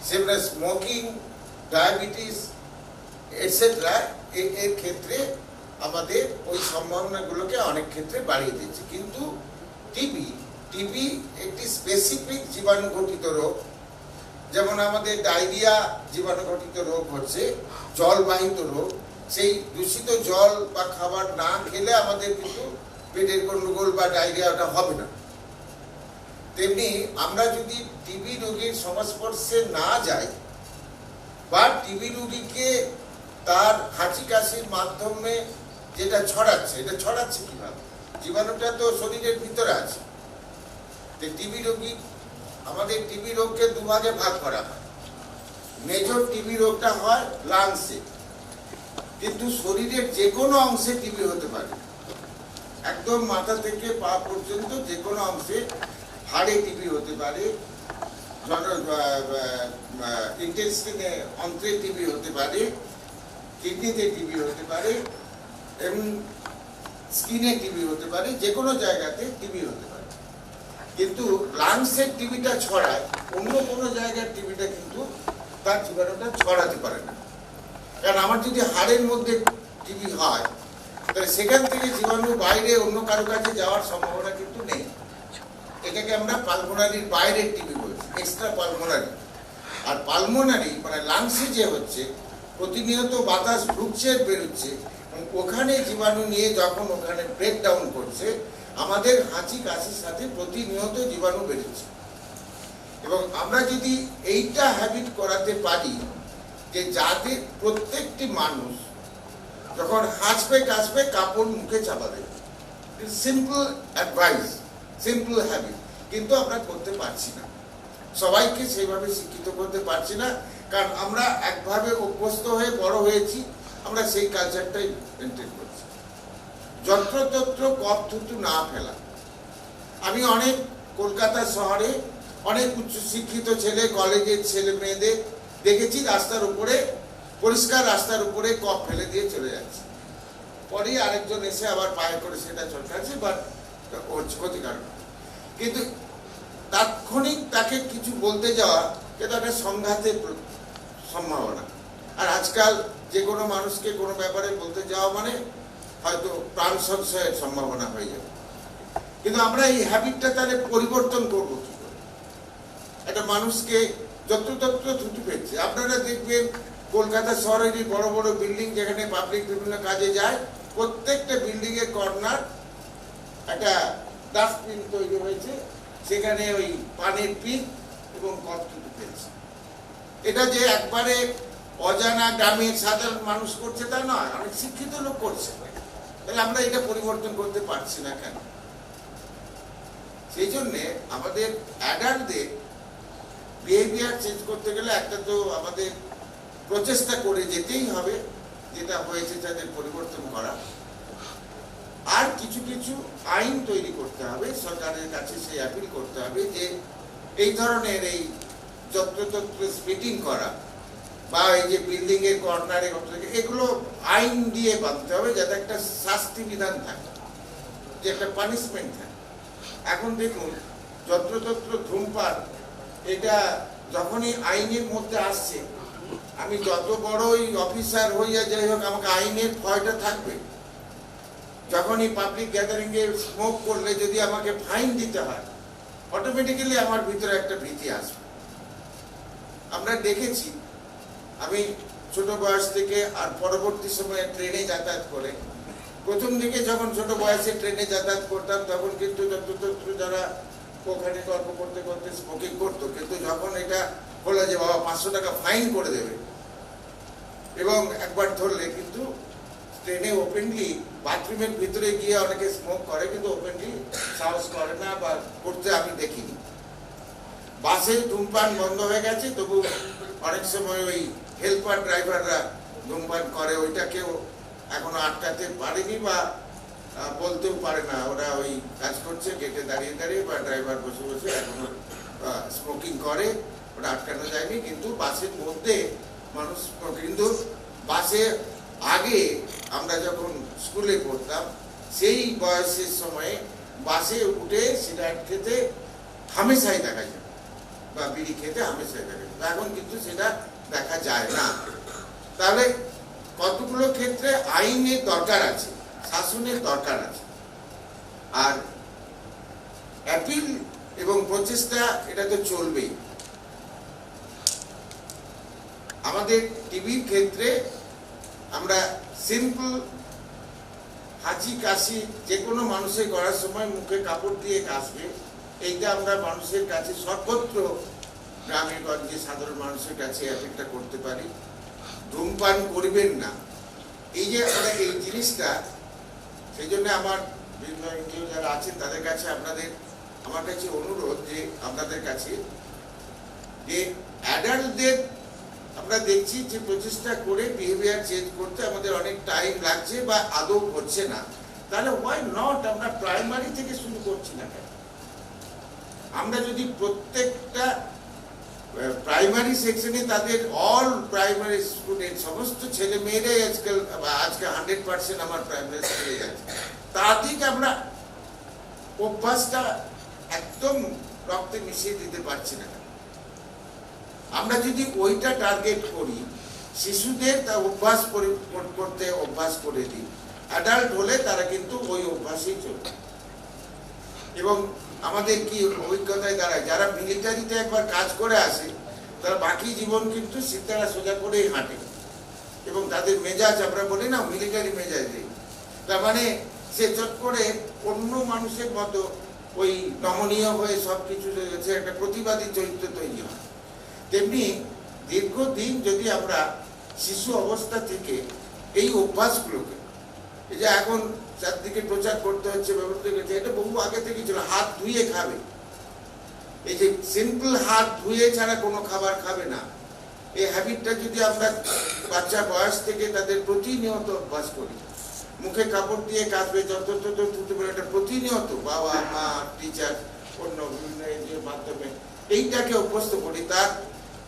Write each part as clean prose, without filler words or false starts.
সেমন smoking, diabetes etcetera এর ক্ষেত্রে আমাদের ওই সম্ভাবনাগুলোকে অনেক ক্ষেত্রে বাড়িয়ে দিচ্ছে। কিন্তু টিবি একটি স্পেসিফিক জীবাণুঘটিত রোগ, যেমন আমাদের ডায়রিয়া জীবাণুঘটিত রোগ হচ্ছে, জলবাহিত রোগ। সেই দূষিত জল বা খাবার না খেলে আমাদের কিন্তু পেটের গন্ডগোল বা ডায়রিয়াটা হবে না। তেমনি আমরা যদি টিবি রোগীর সংস্পর্শে না যাই বা টিবি রোগীকে তার হাঁচি কাশির মাধ্যমে যেটা ছড়াচ্ছে, এটা ছড়াচ্ছে কিভাবে? জীবাণুটা তো শরীরের ভিতরে আছে। টিবি রোগী, আমাদের টিবি রোগকে দুভাগে ভাগ করা হয়। মেজর টিবি রোগটা হয় লাংসে, কিন্তু শরীরের যে কোনো অংশে টিবি হতে পারে, একদম মাথা থেকে পা পর্যন্ত যে কোনো অংশে। হাড়ে টিবি হতে পারে, ইন্টেস্টিনে অন্ত্রে টিবি হতে পারে, কিডনিতে টিবি হতে পারে, এবং স্কিনে টিবি হতে পারে, যে কোনো জায়গাতে টিবি হতে পারে। কিন্তু লাংসের টিবিটা ছড়ায়, অন্য কোনো জায়গার টিবিটা কিন্তু তার জীবাণুটা ছড়াতে পারে না। কারণ আমার যদি হাড়ের মধ্যে টিবি হয়, তাহলে সেখান থেকে জীবাণু বাইরে অন্য কারো কাছে যাওয়ার সম্ভাবনা কিন্তু নেই। এটাকে আমরা পালমোনারির বাইরের টিবি বলছি, এক্সট্রা পালমোনারি। আর পালমোনারি মানে লাংসে যে হচ্ছে, প্রতিনিয়ত বাতাস ঢুকছে বেরোচ্ছে, ওখানে জীবাণু নিয়ে যখন ওখানে ব্রেকডাউন করছে, আমাদের হাঁচি কাশির সাথে প্রতিনিয়ত জীবাণু বেরোচ্ছে। এবং আমরা যদি এইটা হ্যাবিট করাতে পারি যে যাতে প্রত্যেকটি মানুষ যখন হাঁচবে কাশবে কাপড় মুখে চাপা দেবে, সিম্পল অ্যাডভাইস, সিম্পল হ্যাবিট, কিন্তু আমরা করতে পারছি না। সবাইকে সেইভাবে শিক্ষিত করতে পারছি না, কারণ আমরা একভাবে অভ্যস্ত হয়ে বড় হয়েছি, আমরা সেই কালচারটাই মেনটেন করছি। যত্রতত্র কফ থুতু না ফেলা। আমি অনেক কলকাতা শহরে অনেক উচ্চ শিক্ষিত ছেলে, কলেজের ছেলে মেয়েদের দেখেছি রাস্তার উপরে, পরিষ্কার রাস্তার উপরে কফ ফেলে দিয়ে চলে যাচ্ছে। পরে আরেকজন এসে আবার পায়ে করে সেটা চলকাচ্ছে, বাট ক্ষতিকারক। কিন্তু তাৎক্ষণিক তাকে কিছু বলতে যাওয়া, এটা একটা সংঘাতের সম্ভাবনা। আর আজকাল যে কোনো মানুষকে কোনো ব্যাপারে বলতে যাওয়া মানে হয়তো প্রাণ সংশয়ের সম্ভাবনা হয়ে যাবে। কিন্তু আমরা এই হ্যাবিটটা তাহলে পরিবর্তন করবো কি করে? একটা মানুষকে যত্রতত্র থুতু ফেলছে। আপনারা দেখবেন কলকাতা শহরেরই বড় বড় বিল্ডিং, যেখানে পাবলিক বিভিন্ন কাজে যায়, প্রত্যেকটা বিল্ডিং এর কর্নার একটা ডাস্টবিন তৈরি হয়েছে, সেখানে ওই পানের পিক এবং কফ থুতু ফেলছে। এটা যে একবারে অজানা গ্রামের সাধারণ মানুষ করছে তা নয়, অনেক শিক্ষিত লোক করছে। তাহলে আমরা এটা পরিবর্তন করতে পারছি না কেন? সেই জন্যে আমাদের অ্যাডাল্টদের বিহেভিয়ার চেঞ্জ করতে গেলে একটা তো আমাদের প্রচেষ্টা করে যেতেই হবে, যেটা হয়েছে তাদের পরিবর্তন করা। আর কিছু কিছু আইন তৈরি করতে হবে, সরকারের কাছে সেই অ্যাপিল করতে হবে যে এই ধরনের এই যত্রতত্র স্পিটিং করা বা এই যে বিল্ডিং এর কর্নারে, এগুলো আইন দিয়ে বাঁধতে হবে, যাতে একটা শাস্তি বিধান থাকে, যে একটা পানিশমেন্ট থাকে। এখন দেখুন যত্রতত্র ধূমপান, এটা যখনই আইনের মধ্যে আসছে, আমি যত বড়ই অফিসার হইয়া যাই হোক, আমাকে আইনের ভয়টা থাকবে। যখনই পাবলিক গ্যাদারিং এ স্মোক করলে যদি আমাকে ফাইন দিতে হয়, অটোমেটিক্যালি আমার ভিতরে একটা ভীতি আসবে। আমরা দেখেছি, আমি ছোট বয়স থেকে আর পরবর্তী সময়ে ট্রেনে যাতায়াত করে, প্রথম দিকে যখন ছোট বয়সে ট্রেনে যাতায়াত করতাম, তখন কিন্তু যত্রতত্র যারা ওখানে গল্প করতে করতে স্মোকিং করতো, কিন্তু যখন এটা বলে যে বাবা 500 টাকা ফাইন করে দেবে, এবং একবার ধরলে কিন্তু ট্রেনে ওপেনলি বাথরুমের ভিতরে গিয়ে অনেকে স্মোক করে, কিন্তু ওপেনলি সাহস করে না বা করতে আমি দেখিনি। বাসে ধূমপান বন্ধ হয়ে গেছে, তবু অনেক সময় ওই হেল্পার ড্রাইভাররা ধূমপান করে, ওইটাকেও এখনো আটকাতে পারেনি বা বলতেও পারে না। ওরা ওই কাজ করছে গেটে দাঁড়িয়ে দাঁড়িয়ে, বা ড্রাইভার বসে বসে এখনো স্মোকিং করে, ওটা আটকানো যায়নি। কিন্তু বাসের মধ্যে মানুষ, কিন্তু বাসে আগে আমরা যখন স্কুলে পড়তাম, সেই বয়সের সময়ে বাসে উঠে সিগারেট খেতে হামেশাই দেখা যায়। বা বিড়ি খেতে হামেশাই থাকে, এখন কিন্তু সেটা দেখা যায় না। তাহলে কতগুলো ক্ষেত্রে আইনের দরকার আছে, শাসনের দরকার আছে, আর অ্যাপিল এবং প্রচেষ্টা এটা তো চলবেই। আমাদের টিভির ক্ষেত্রে আমরা সিম্পল হাঁচি কাশি যে কোনো মানুষের করার সময় মুখে কাপড় দিয়ে কাশবে, এইটা আমরা মানুষের কাছে সর্বত্র গ্রামে গঞ্জে সাধারণ মানুষের কাছে অ্যাপিলটা করতে পারি। ধূমপান করবেন না, এই যে আমরা এই জিনিসটা, সেই জন্য আমার বিভিন্ন এনজিও যারা আছেন তাদের কাছে আমার কাছে অনুরোধ যে আপনাদের কাছে যে অ্যাডাল্টদের আমরা দেখছি যে প্রচেষ্টা করে বিহেভিয়ার চেঞ্জ করতে আমাদের অনেক টাইম লাগছে বা আদৌ হচ্ছে না, তাহলে হোয়াই নট আমরা প্রাইমারি থেকে শুরু করছি না কেন? আমরা যদি প্রত্যেকটা প্রাইমারি সেকশনে তাদের অল প্রাইমারি স্টুডেন্ট সমস্ত ছেলে মেয়েরাই আজকে 100% আমার প্রাইমারি স্কুলে যাচ্ছে, তার থেকে আমরা অভ্যাসটা একদম রক্তে মিশিয়ে দিতে পারছি না। আমরা যদি ওইটা টার্গেট করি, শিশুদের তা অভ্যাস করতে অভ্যাস করে দিই, অ্যাডাল্ট হলে তারা কিন্তু ওই অভ্যাসেই চলবে। এবং আমাদের কি অভিজ্ঞতায় দাঁড়ায়, যারা মিলিটারিতে একবার কাজ করে আসে তারা বাকি জীবন কিন্তু সিতারা সোজা করেই হাঁটে, এবং তাদের মেজাজ আমরা বলি না মিলিটারি মেজাজ, তার মানে সে চট করে অন্য মানুষের মতো ওই নমনীয় হয়ে সবকিছু একটা প্রতিবাদী চরিত্র তৈরি হয়। তেমনি দীর্ঘদিন যদি আমরা শিশু অবস্থা থেকে এই অভ্যাসগুলোকে, এই যে এখন চারদিকে প্রচার করতে হচ্ছে, ব্যবহৃত হচ্ছে, এটা বহু আগে থেকে ছিল, হাত ধুয়ে খাবে, এই যে সিম্পল হাত ধুয়ে ছাড়া কোনো খাবার খাবে না, এই হ্যাবিটটা যদি আমরা বাচ্চা বয়স থেকে তাদের প্রতিনিয়ত অভ্যাস করি, মুখে কাপড় দিয়ে কাঁচবে, যত ধুতে পারে, এটা প্রতিনিয়ত বাবা মা টিচার অন্য বিভিন্ন এনজিওর মাধ্যমে এইটাকে অভ্যস্ত করি,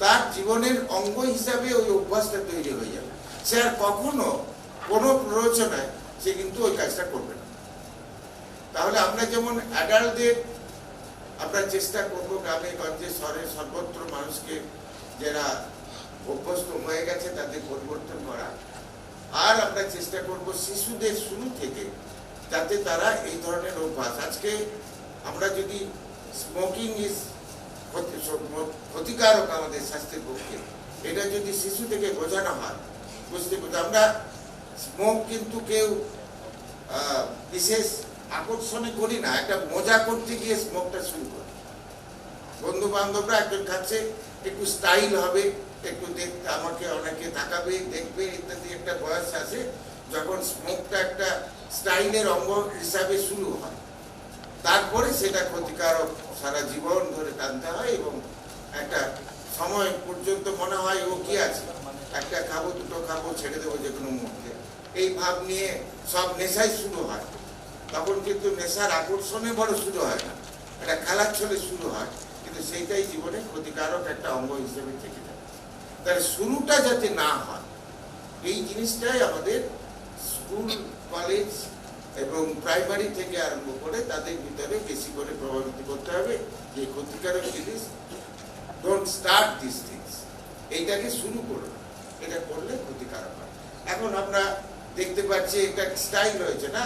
তার জীবনের অঙ্গ হিসাবে ওই অভ্যাসটা তৈরি হয়ে যাবে। সে আর কখনো কোনো প্ররোচনায় সে কিন্তু ওই কাজটা করবে না। তাহলে আমরা যেমন অ্যাডাল্টদের আমরা চেষ্টা করবো গ্রামে গঞ্জে শহরে সর্বত্র মানুষকে যারা অভ্যস্ত হয়ে গেছে তাদের পরিবর্তন করা, আর আমরা চেষ্টা করব শিশুদের শুরু থেকে যাতে তারা এই ধরনের অভ্যাস, আজকে আমরা যদি স্মোকিং ইজ ক্ষতিকারক আমাদের স্বাস্থ্যের পক্ষে, এটা যদি শিশু থেকে বোঝানো হয়, আমরা স্মোক কিন্তু কেউ বিশেষ আকর্ষণে করি না, একটা মজা করতে গিয়ে স্মোকটা শুরু করি। বন্ধু বান্ধবরা একজন খাচ্ছে, একটু স্টাইল হবে, একটু দেখতে আমাকে অনেকে তাকাবে দেখবে ইত্যাদি একটা বয়স আসে যখন স্মোকটা একটা স্টাইলের অঙ্গ হিসাবে শুরু হয়, তারপরে সেটা ক্ষতিকারক সারা জীবন ধরে টানতে হয় এবং একটা সময় পর্যন্ত মনে হয় ও কি আছে, একটা খাবো দুটো খাবো ছেড়ে দেবো যে কোনো মুহূর্তে, এই ভাব নিয়ে সব নেশাই শুরু হয়। তখন কিন্তু নেশার আকর্ষণে বড় শুরু হয় না, একটা খেলার ছলে শুরু হয়, কিন্তু সেইটাই জীবনে ক্ষতিকারক একটা অঙ্গ হিসেবে থেকে যায়। তাহলে শুরুটা যাতে না হয় এই জিনিসটাই আমাদের স্কুল কলেজ এবং প্রাইমারি থেকে আরম্ভ করে তাদের ভিতরে বেশি করে প্রভাবিত করতে হবে যে ক্ষতিকারক জিনিস, ডোন্ট স্টার্ট দিস থিংস, এইটাকে শুরু করো, এটা করলে ক্ষতিকারক হয়। এখন আমরা দেখতে পাচ্ছি একটা স্টাইল রয়েছে না,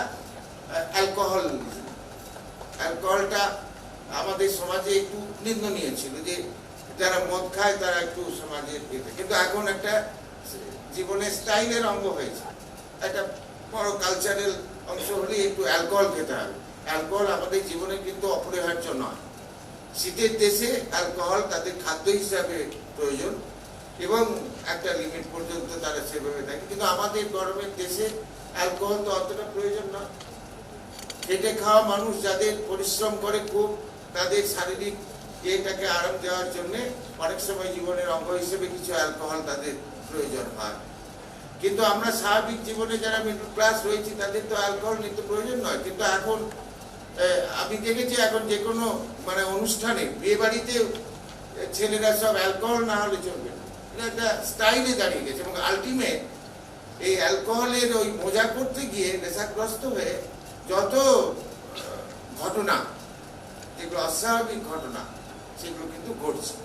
অ্যালকোহলটা আমাদের সমাজে একটু নিন্দনীয় ছিল, যে যারা মদ খায় তারা একটু সমাজের কিন্তু এখন একটা জীবনের স্টাইলের অঙ্গ হয়েছে, একটা বড় কালচারাল অংশ হলে একটু অ্যালকোহল খেতে হবে। অ্যালকোহল আমাদের জীবনে কিন্তু অপরিহার্য নয়, শীতের দেশে অ্যালকোহল তাদের খাদ্য হিসাবে প্রয়োজন এবং একটা লিমিট পর্যন্ত তারা সেভাবে থাকে, কিন্তু আমাদের গরমের দেশে অ্যালকোহল তো অতটা প্রয়োজন নয়। খেটে খাওয়া মানুষ যাদের পরিশ্রম করে খুব, তাদের শারীরিক এটাকে আরাম দেওয়ার জন্য অনেক সময় জীবনের অঙ্গ হিসেবে কিছু অ্যালকোহল তাদের প্রয়োজন হয়, কিন্তু আমরা স্বাভাবিক জীবনে যারা মিডল ক্লাস রয়েছি তাদের তো অ্যালকোহল নিতে প্রয়োজন নয়। কিন্তু এখন আমি দেখেছি এখন যে কোনো মানে অনুষ্ঠানে বিয়ে বাড়িতে ছেলেরা সব অ্যালকোহল না হলে চলবে না, এটা একটা স্টাইলে দাঁড়িয়ে গেছে। এবং আলটিমেট এই অ্যালকোহলের ওই মজা করতে গিয়ে নেশাগ্রস্ত হয়ে যত ঘটনা, যেগুলো অস্বাভাবিক ঘটনা, সেগুলো কিন্তু ঘটছে।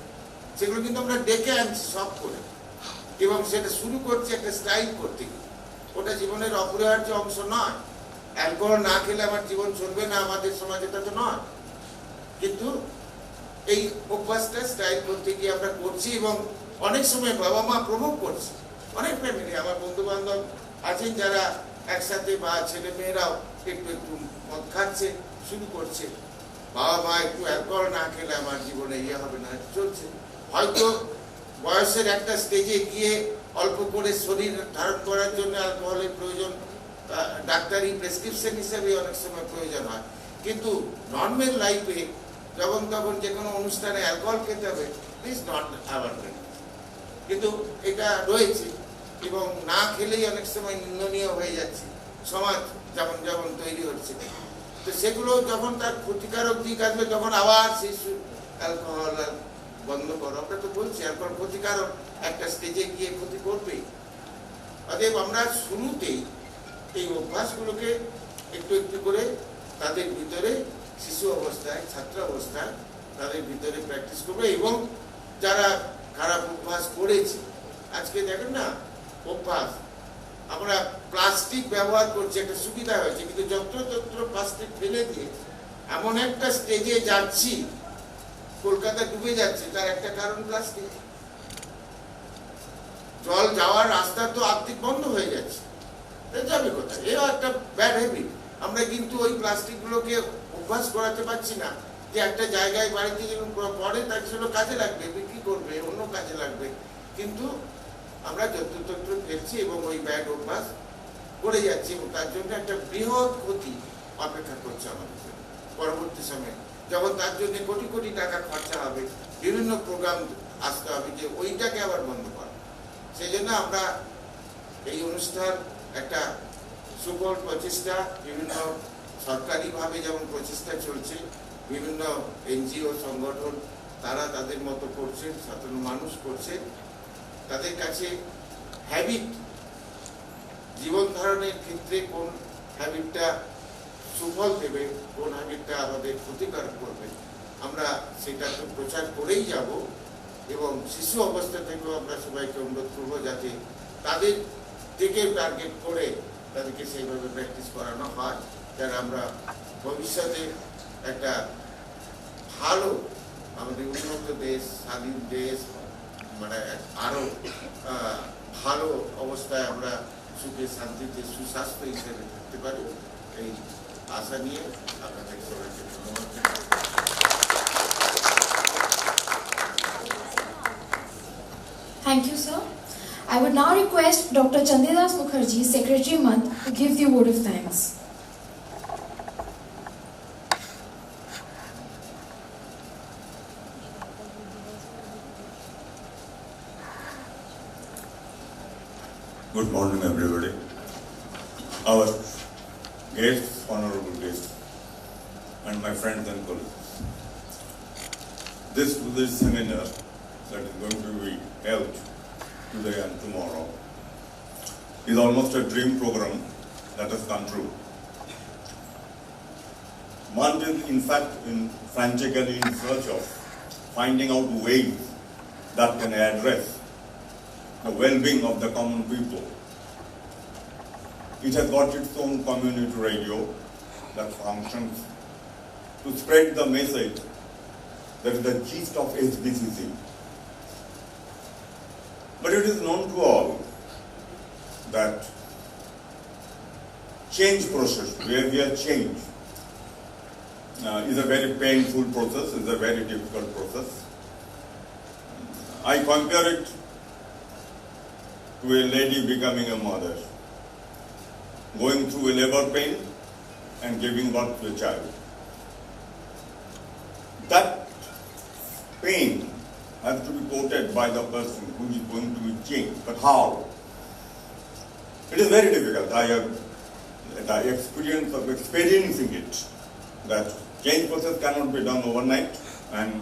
সেগুলো কিন্তু আমরা ডেকে আনছি সব করে, এবং সেটা শুরু করছি একটা স্টাইল করতে গিয়ে। ওটা জীবনের অপরিহার্য অংশ নয়। অ্যালকোহল না খেলে আমার জীবন চলবে না, আমাদের সমাজে তা তো নয়, কিন্তু এই অভ্যাসটা স্টাইল করতে গিয়ে আমরা করছি, এবং অনেক সময় বাবা মা প্রভোগ করছে। অনেক ফ্যামিলি, আমার বন্ধু বান্ধব আছেন যারা একসাথে, বা ছেলে মেয়েরাও একটু একটু মদ খাচ্ছে, শুরু করছে। বাবা মা একটু অ্যালকোহল না খেলে আমার জীবনে ইয়ে হবে না, চলছে। হয়তো বয়সের একটা স্টেজে গিয়ে অল্প করে শরীর ধারণ করার জন্য অ্যালকোহলের প্রয়োজন, ডাক্তারি প্রেসক্রিপশন হিসেবে অনেক সময় প্রয়োজন হয়, কিন্তু নর্মাল লাইফে যখন তখন যে কোনো অনুষ্ঠানে অ্যালকোহল খেতে হবে, প্লিজ নট আওয়ার। কিন্তু এটা রয়েছে, এবং না খেলেই অনেক সময় নিন্দনীয় হয়ে যাচ্ছে, সমাজ যেমন যেমন তৈরি হচ্ছে। তো সেগুলো যখন তার ক্ষতিকারক দিক আসবে, তখন আবার শিশু অ্যালকোহল বন্ধ করো। আমরা তো বলছি অ্যালকোহল ক্ষতিকারক, একটা স্টেজে গিয়ে ক্ষতি করবেই। অতএব আমরা শুরুতেই এই অভ্যাসগুলোকে একটু একটু করে তাদের ভিতরে, শিশু অবস্থায়, ছাত্র অবস্থায় তাদের ভিতরে প্র্যাকটিস করবে। এবং যারা খারাপ অভ্যাস করেছে, আজকে দেখেন না অভ্যাস, আমরা প্লাস্টিক ব্যবহার করছি, একটা সুবিধা হয়েছে, কিন্তু যত্রতত্র প্লাস্টিক ফেলে দিয়ে এমন একটা স্টেজে যাচ্ছি, কলকাতা ডুবে যাচ্ছে, তার একটা কারণ প্লাস্টিক। জল যাওয়ার রাস্তা তো আর্থিক বন্ধ হয়ে যাচ্ছে, যাবে কোথায়? এও একটা ব্যাড হ্যাবিট। আমরা কিন্তু ওই প্লাস্টিকগুলোকে অভ্যাস করাতে পারছি না, যে একটা জায়গায় বাড়িতে যখন পড়ে তাকে সেগুলো কাজে লাগবে, বিক্রি করবে, অন্য কাজে লাগবে, কিন্তু আমরা যত্রতত্র ফেলছি এবং ওই ব্যাড অভ্যাস করে যাচ্ছি, এবং তার জন্য একটা বৃহৎ ক্ষতি অপেক্ষা করছে আমাদের পরবর্তী সময়ে, যখন তার জন্য কোটি কোটি টাকা খরচা হবে, বিভিন্ন প্রোগ্রাম আসতে হবে যে ওইটাকে আবার বন্ধ করা। সেই জন্য আমরা এই অনুষ্ঠান একটা সুফল প্রচেষ্টা, বিভিন্ন সরকারিভাবে যেমন প্রচেষ্টা চলছে, বিভিন্ন এনজিও সংগঠন তারা তাদের মতো করছে, সাধারণ মানুষ করছে। তাদের কাছে হ্যাবিট, জীবন ধারণের ক্ষেত্রে কোন হ্যাবিটটা সুফল দেবে, কোন হ্যাবিটটা আমাদের ক্ষতিকারক করবে, আমরা সেটা তো প্রচার করেই যাব। এবং শিশু অবস্থা থেকেও আমরা সবাইকে অনুরোধ করবো যাতে তাদের থেকে টার্গেট করে তাদেরকে সেইভাবে প্র্যাকটিস করানো হয়, যারা আমরা ভবিষ্যতে একটা ভালো, আমাদের উন্নত দেশ, স্বাধীন দেশ, মানে আরো ভালো অবস্থায় আমরা সুখে শান্তিতে সুস্বাস্থ্য হিসেবে থাকতে পারি, এই আশা নিয়ে আপনাদের সবাইকে ধন্যবাদ। Thank you, sir. I would now request Dr. Chandidas Mukherjee, Secretary Month, to give the vote of thanks. Good morning, everybody. Our guests, honorable guests, and my friends and colleagues. This seminar that is going to be held today and tomorrow is almost a dream program that has come true. One is, in fact, frantically in search of finding out ways that can address the well-being of the common people. It has got its own community radio that functions to spread the message that is the gist of HBCC. But it is known to all that change process, behavior change, is a very painful process, is a very difficult process. I compare it to a lady becoming a mother, going through a labor pain and giving birth to a child. That pain has to be quoted by the person who is going to be changed. But how? It is very difficult. I have the experience of experiencing it, that change process cannot be done overnight, and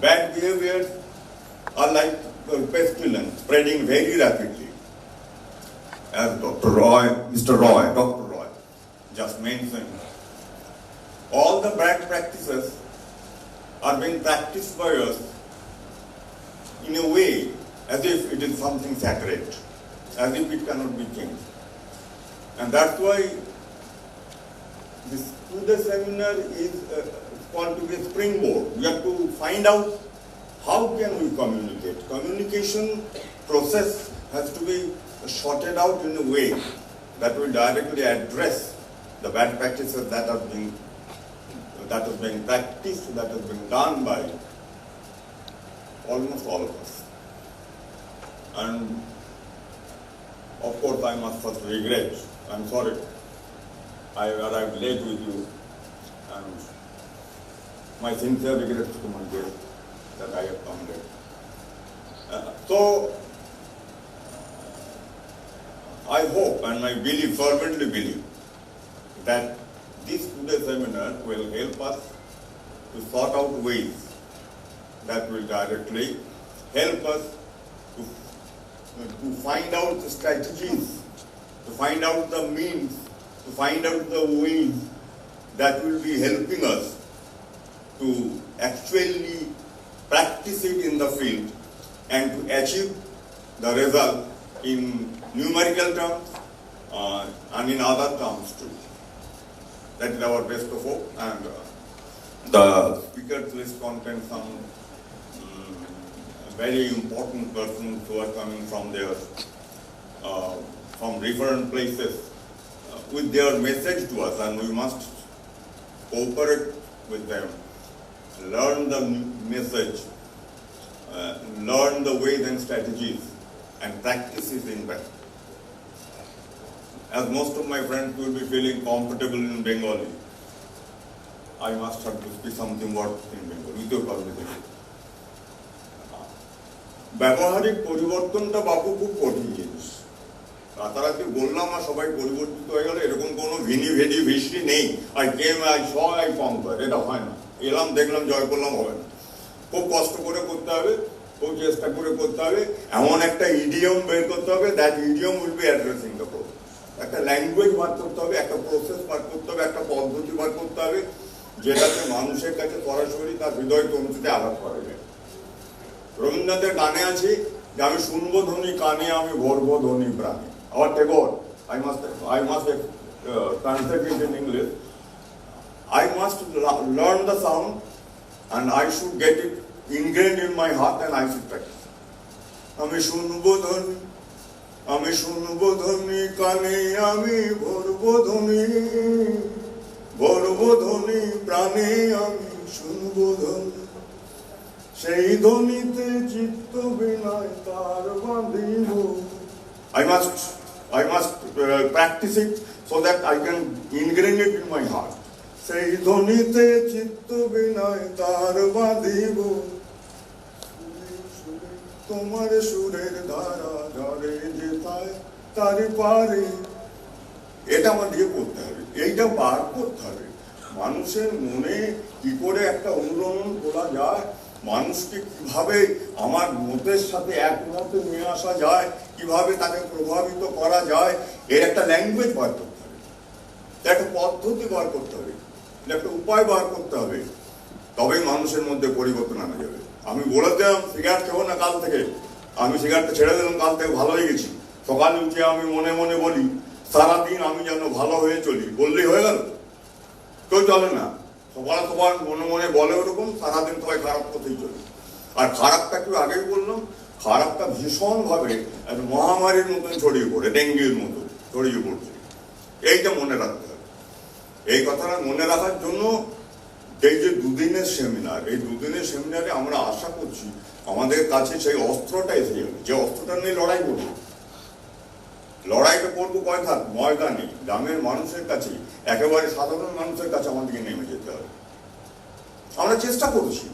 bad behaviors are like pestilence, spreading very rapidly. As Dr. Roy just mentioned, all the bad practices are being practiced by us in a way as if it is something sacred, as if it cannot be changed. And that's why this Today seminar is called to be a springboard. We have to find out how can we communicate. Communication process has to be sorted out in a way that will directly address the bad practices that are being practiced, that has been done by almost all of us. And of course I must first regret, I'm sorry, I arrived late with you, and my sincere regrets to my guest that I have come late. So I hope and I believe, fervently believe, that this today's seminar will help us to sort out ways that will directly help us to find out the strategies, to find out the means, to find out the ways that will be helping us to actually practice it in the field and to achieve the result in numerical terms and in other terms too. That is our best of hope, and the speakers list contains some very important persons who are coming from their from different places with their message to us, and we must cooperate with them, learn the message, learn the ways and strategies and practices in that. As most of my friends will be feeling comfortable in Bengali, I must have to speak something worth in Bengali, with your permission. ব্যবহারিক পরিবর্তনটা বাপু খুব কঠিন জিনিস। রাতারাতি বললাম আর সবাই পরিবর্তিত হয়ে গেল, এরকম কোনো ভিনি ভেদি ভিস্টি নেই। I came I saw I conquer, এটা হয় না। এলাম দেখলাম জয় করলাম হবে না, খুব কষ্ট করে করতে হবে, খুব চেষ্টা করে করতে হবে, এমন একটা ইডিয়ম বের করতে হবে, that idiom will be addressing the problem. একটা ল্যাঙ্গুয়েজ বার করতে হবে, একটা প্রসেস বার করতে হবে, একটা পদ্ধতি বার করতে হবে, যেটাতে মানুষের কাছে সরাসরি তার হৃদয় তন্ত্রীতে আঘাত করা যায়। রবীন্দ্রনাথের গানে আছে যে আমি শুনবো ধ্বনি কানে, আমি ভরবো ধ্বনি প্রাণে। Or Tagore, I must translate it in English. I must learn the sound and I should get it ingrained in my heart and I should practice. আমি শুনবো ধ্বনি কানে, আমি ভরবো ধ্বনি প্রাণে, আমি শুনবো ধ্বনি, সেই ধ্বনিতে চিত্ত বিনয় তার বাঁধিব। I must practice it so that I can ingrain it in my heart. সেই ধ্বনিতে চিত্ত বিনয় তার বাঁধিব, তোমার সুরের ধারা ঝরে যেথায় তার পারে। এটা আমাদেরকে করতে হবে, এইটা বার করতে হবে। মানুষের মনে কি করে একটা অনুরণন করা যায়, মানুষকে কিভাবে আমার মতের সাথে একমতে নিয়ে আসা যায়, কিভাবে তাকে প্রভাবিত করা যায়, এর একটা ল্যাঙ্গুয়েজ বার করতে হবে, একটা পদ্ধতি বার করতে হবে, একটা উপায় বার করতে হবে, তবেই মানুষের মধ্যে পরিবর্তন আনা যাবে। আমি বলে দিলাম সিগারেট খেবো না কাল থেকে, আমি সিগারেটটা ছেড়ে দিলাম, কাল থেকে ভালো হয়ে গেছি। সকালে উঠে আমি মনে মনে বলি সারাদিন আমি যেন ভালো হয়ে চলি, বললেই হয়ে গেল? কেউ চলে না। সবার মনে মনে বলে ওরকম, সারাদিন সবাই খারাপ পথেই চলে। আর খারাপটা একটু আগেই বললাম, খারাপটা ভীষণভাবে মহামারীর মতন ছড়িয়ে পড়ে, ডেঙ্গুর মতো ছড়িয়ে পড়ছে। এইটা মনে রাখতে হবে। এই কথাটা মনে রাখার জন্য এই যে দুদিনের সেমিনার, এই দুদিনের সেমিনারে আমরা আশা করছি আমাদের কাছে সেই অস্ত্রটা এসে যাবে, যে অস্ত্রটা নিয়ে লড়াই করবো। লড়াইটা করবো কোথায়? ময়দানে, গ্রামের মানুষের কাছে, একেবারে সাধারণ মানুষের কাছে আমাদেরকে নেমে যেতে হবে। আমরা চেষ্টা করেছি,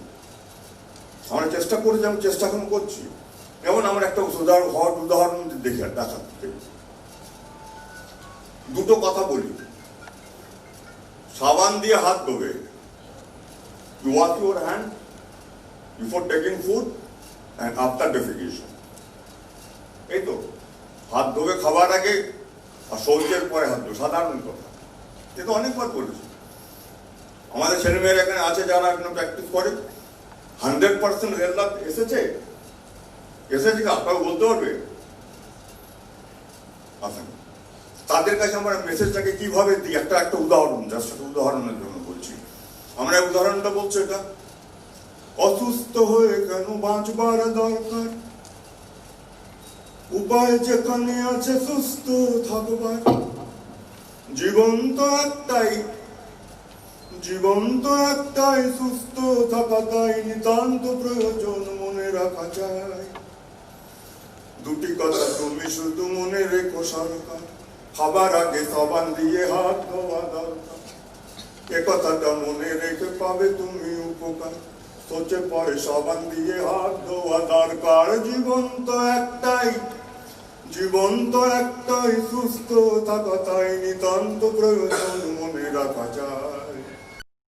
আমি চেষ্টা এখন করছি। যেমন আমরা একটা উদাহরণ দেখাতে দুটো কথা বলি। সাবান দিয়ে হাত ধোবে, you wash your hand before taking food and after defecation, এই তো। হাত ধোবে খাবার আগে আর শৌচের পরে হাত ধোবে, সাধারণ কথা। কিন্তু অনেকবার করেছি। আমাদের ছেলেমেয়েরা এখানে আছে যারা এখনো প্র্যাকটিস করে, 100% রেল লাভ এসেছে কি আপনারা বলতে পারবে? আচ্ছা, তাদের কাছে আমরা মেসেজটাকে কিভাবে দিই, একটা উদাহরণ, জাস্ট একটা উদাহরণের জন্য বলছি। আমরা উদাহরণটা বলছি এটা, অসুস্থ হয়ে কেন বাঁচবার দরকার, উপায় যেখানে আছে সুস্থ থাকবার, জীবন তো একটাই সুস্থ থাকা তাই নিতান্ত প্রয়োজন মনে রাখা যায়। দুটি কথা তুমি শুধু মনে রেখো সরকার, খাবার আগে সাবান দিয়ে হাত ধোয়া দরকার, এ কথাটা মনে রেখে পাবে তুমি উপকার, সোচে পরে সাবান দিয়ে হাত ধোয়া দরকার। জীবন তো একটাই সুস্থ থাকা তাই নিতান্ত প্রয়োজন মনে রাখা যায়।